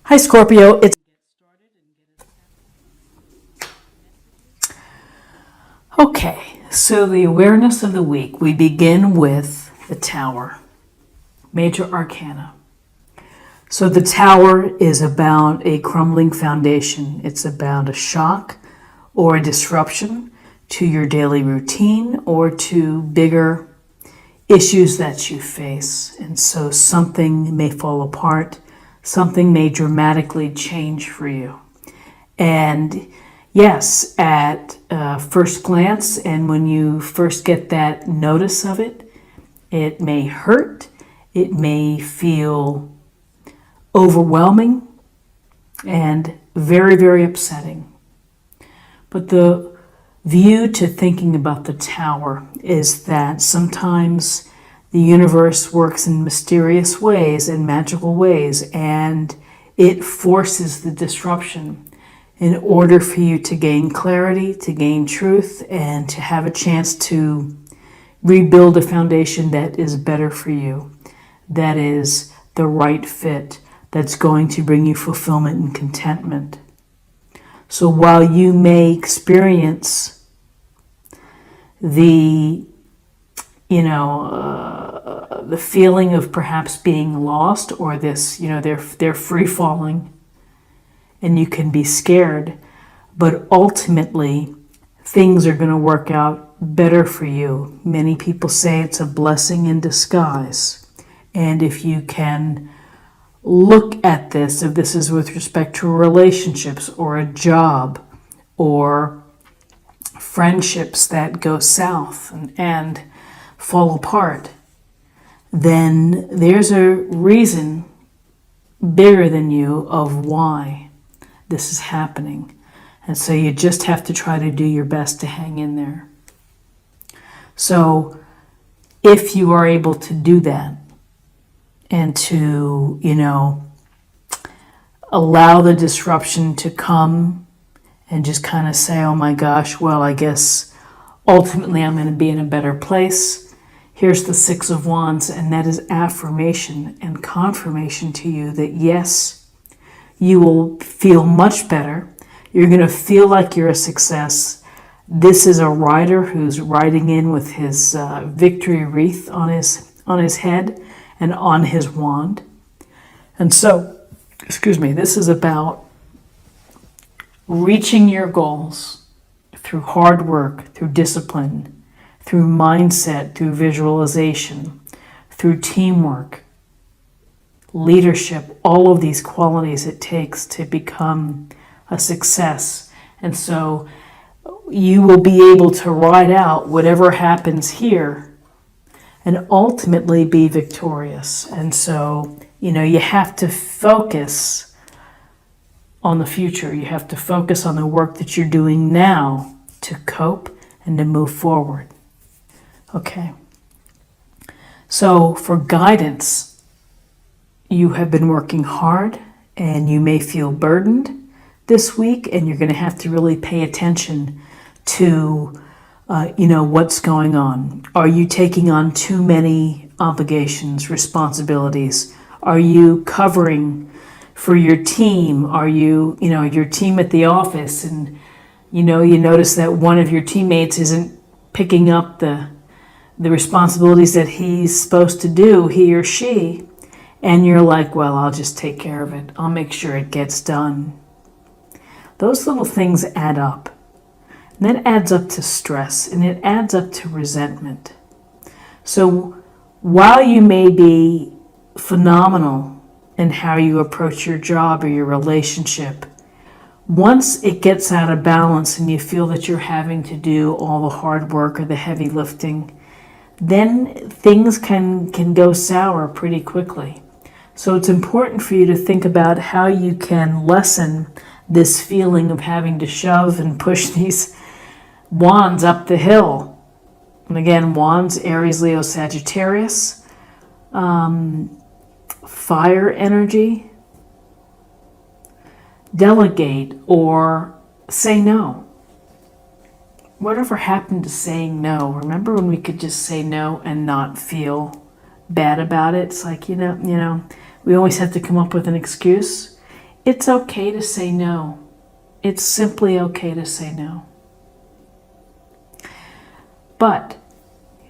Hi, Scorpio. It's okay. So, the awareness of the week, we begin with the Tower, major arcana. So, the Tower is about a crumbling foundation, it's about a shock or a disruption to your daily routine or to bigger issues that you face. And so, something may fall apart, something may dramatically change for you. And yes, at first glance, and when you first get that notice of it, it may hurt, it may feel overwhelming, and very, very upsetting. But the view to thinking about the Tower is that sometimes the universe works in mysterious ways and magical ways, and it forces the disruption in order for you to gain clarity, to gain truth, and to have a chance to rebuild a foundation that is better for you, that is the right fit, that's going to bring you fulfillment and contentment. So while you may experience the, the feeling of perhaps being lost, or this, they're free falling, and you can be scared, but ultimately things are going to work out better for you. Many people say it's a blessing in disguise. And if you can look at this, if this is with respect to relationships or a job or friendships that go south and fall apart, then there's a reason bigger than you of why this is happening. And so you just have to try to do your best to hang in there. So if you are able to do that and to, allow the disruption to come and just kind of say, oh my gosh, well, I guess ultimately I'm going to be in a better place. Here's the Six of Wands, and that is affirmation and confirmation to you that yes, you will feel much better. You're going to feel like you're a success. This is a rider who's riding in with his victory wreath on his head and on his wand. And so, this is about reaching your goals through hard work, through discipline, through mindset, through visualization, through teamwork, leadership, all of these qualities it takes to become a success. And so you will be able to ride out whatever happens here and ultimately be victorious. And so, you have to focus on the future. You have to focus on the work that you're doing now to cope and to move forward. Okay. So for guidance, you have been working hard and you may feel burdened this week, and you're going to have to really pay attention to, what's going on. Are you taking on too many obligations, responsibilities? Are you covering for your team? Are you, your team at the office, and, you notice that one of your teammates isn't picking up the responsibilities that he's supposed to do, he or she, and you're like, well, I'll just take care of it. I'll make sure it gets done. Those little things add up. And that adds up to stress, and it adds up to resentment. So while you may be phenomenal in how you approach your job or your relationship, once it gets out of balance and you feel that you're having to do all the hard work or the heavy lifting, then things can go sour pretty quickly. So it's important for you to think about how you can lessen this feeling of having to shove and push these wands up the hill. And again, wands, Aries, Leo, Sagittarius, fire energy. Delegate or say no. Whatever happened to saying no? Remember when we could just say no and not feel bad about it? It's like, we always have to come up with an excuse. it's okay to say no. It's simply okay to say no. But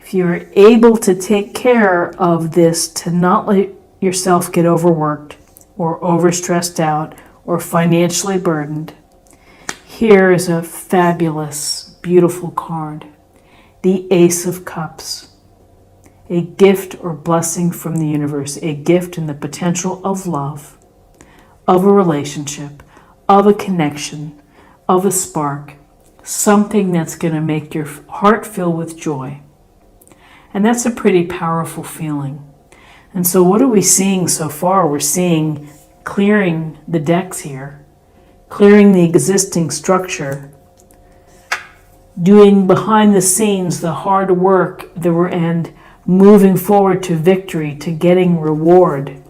if you're able to take care of this, to not let yourself get overworked or overstressed out or financially burdened, here is a fabulous, beautiful card. The Ace of Cups. A gift or blessing from the universe. A gift in the potential of love, of a relationship, of a connection, of a spark. Something that's going to make your heart fill with joy. And that's a pretty powerful feeling. And so what are we seeing so far? We're seeing clearing the decks here, clearing the existing structure, doing behind the scenes the hard work and moving forward to victory, to getting reward.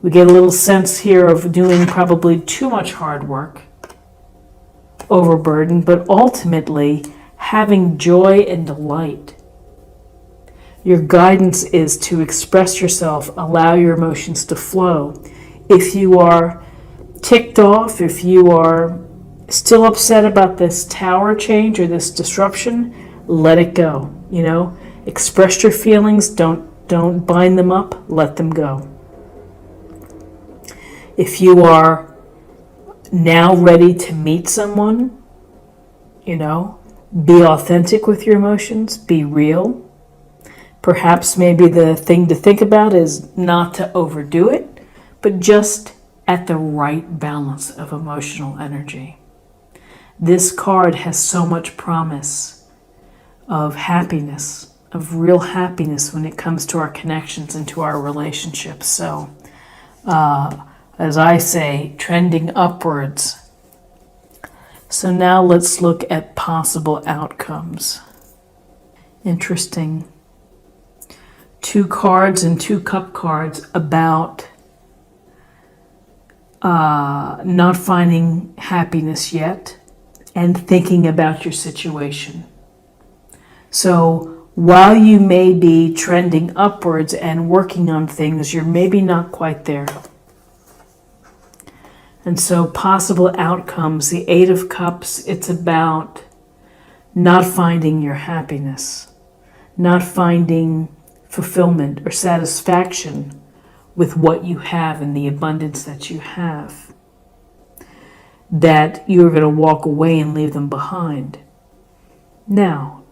We get a little sense here of doing probably too much hard work, overburdened, but ultimately having joy and delight. Your guidance is to express yourself, allow your emotions to flow. If you are ticked off, if you are still upset about this tower change or this disruption, let it go. Express your feelings, don't bind them up, let them go. If you are now ready to meet someone, be authentic with your emotions, be real. Perhaps maybe the thing to think about is not to overdo it, but just at the right balance of emotional energy. This card has so much promise of happiness, of real happiness when it comes to our connections and to our relationships. So, as I say, trending upwards. So now let's look at possible outcomes. Interesting. 2 cards and 2 cup cards about not finding happiness yet and thinking about your situation. So while you may be trending upwards and working on things, you're maybe not quite there. And so possible outcomes, the 8 of Cups, it's about not finding your happiness, not finding fulfillment or satisfaction with what you have and the abundance that you have, that you're going to walk away and leave them behind. Now,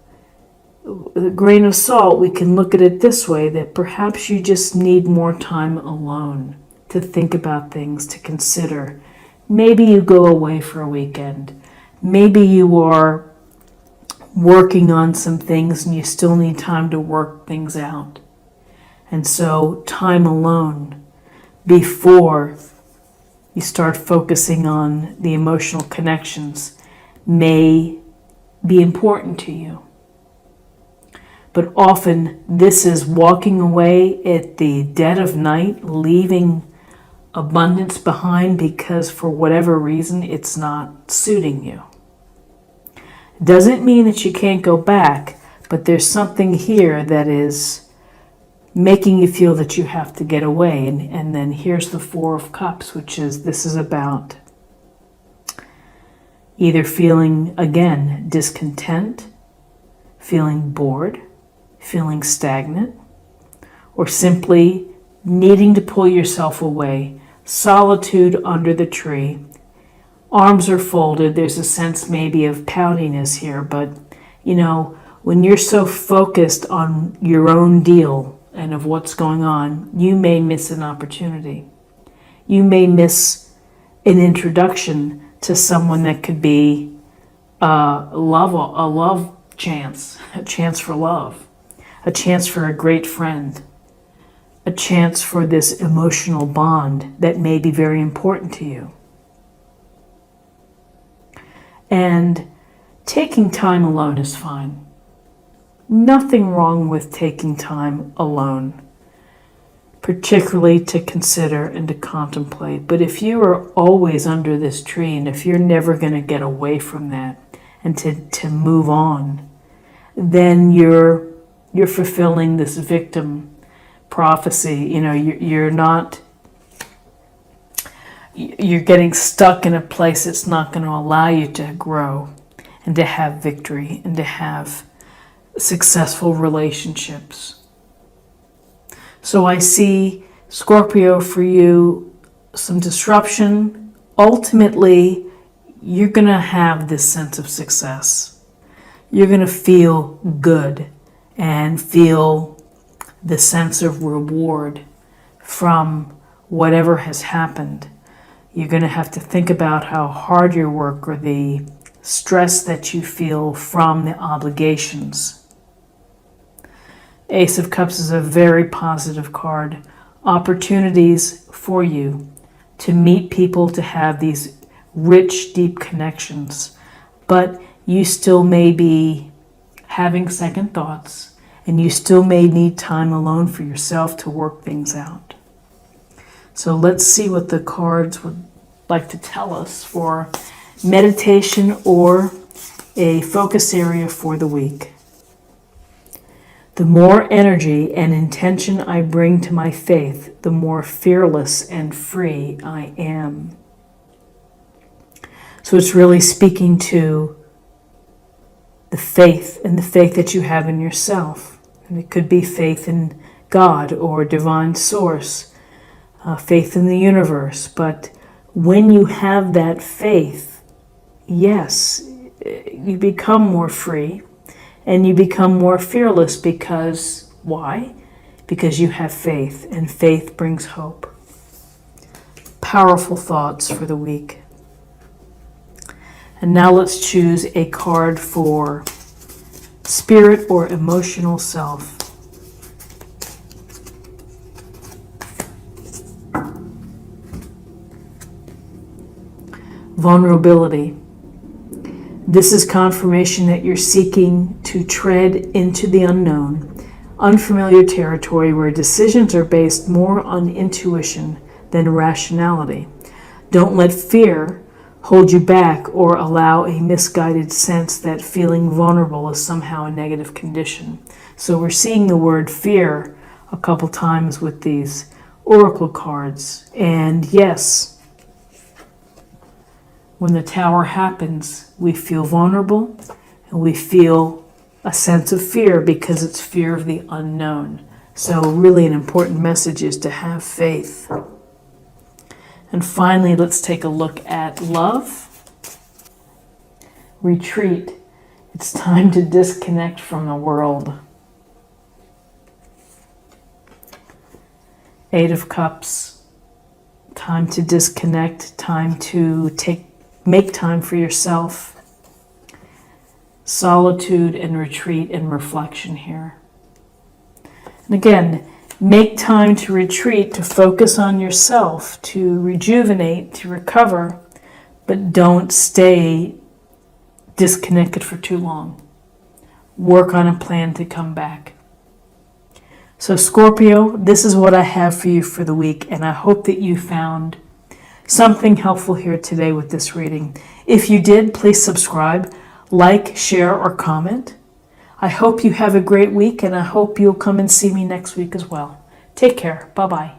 with a grain of salt, we can look at it this way, that perhaps you just need more time alone to think about things, to consider. Maybe you go away for a weekend. Maybe you are working on some things and you still need time to work things out. And so time alone before you start focusing on the emotional connections may be important to you. But often this is walking away at the dead of night, leaving abundance behind because for whatever reason it's not suiting you. Doesn't mean that you can't go back, but there's something here that is making you feel that you have to get away. And then here's the 4 of Cups, which is, this is about either feeling, again, discontent, feeling bored, feeling stagnant, or simply needing to pull yourself away. Solitude under the tree. Arms are folded. There's a sense maybe of poutiness here, but when you're so focused on your own deal and of what's going on, you may miss an opportunity. You may miss an introduction to someone that could be a love chance, a chance for love, a chance for a great friend, a chance for this emotional bond that may be very important to you. And taking time alone is fine. Nothing wrong with taking time alone, particularly to consider and to contemplate. But if you are always under this tree, and if you're never going to get away from that and to move on, then you're fulfilling this victim prophecy. You're not you're getting stuck in a place that's not going to allow you to grow and to have victory and to have successful relationships. So I see, Scorpio, for you, some disruption. Ultimately, you're going to have this sense of success. You're going to feel good and feel the sense of reward from whatever has happened. You're going to have to think about how hard your work or the stress that you feel from the obligations. Ace of Cups is a very positive card. Opportunities for you to meet people, to have these rich, deep connections. But you still may be having second thoughts, and you still may need time alone for yourself to work things out. So let's see what the cards would like to tell us for meditation or a focus area for the week. The more energy and intention I bring to my faith, the more fearless and free I am. So it's really speaking to the faith and the faith that you have in yourself. And it could be faith in God or divine source, faith in the universe. But when you have that faith, yes, you become more free. And you become more fearless because, why? Because you have faith, and faith brings hope. Powerful thoughts for the week. And now let's choose a card for spirit or emotional self. Vulnerability. This is confirmation that you're seeking to tread into the unknown, unfamiliar territory where decisions are based more on intuition than rationality. Don't let fear hold you back or allow a misguided sense that feeling vulnerable is somehow a negative condition. So we're seeing the word fear a couple times with these oracle cards. And yes, when the tower happens, we feel vulnerable and we feel a sense of fear because it's fear of the unknown. So really an important message is to have faith. And finally, let's take a look at love. Retreat. It's time to disconnect from the world. Eight of Cups. Time to disconnect, time to make time for yourself. Solitude and retreat and reflection here. And again, make time to retreat, to focus on yourself, to rejuvenate, to recover, but don't stay disconnected for too long. Work on a plan to come back. So Scorpio, this is what I have for you for the week, and I hope that you found something helpful here today with this reading. If you did, please subscribe, like, share, or comment. I hope you have a great week, and I hope you'll come and see me next week as well. Take care. Bye-bye.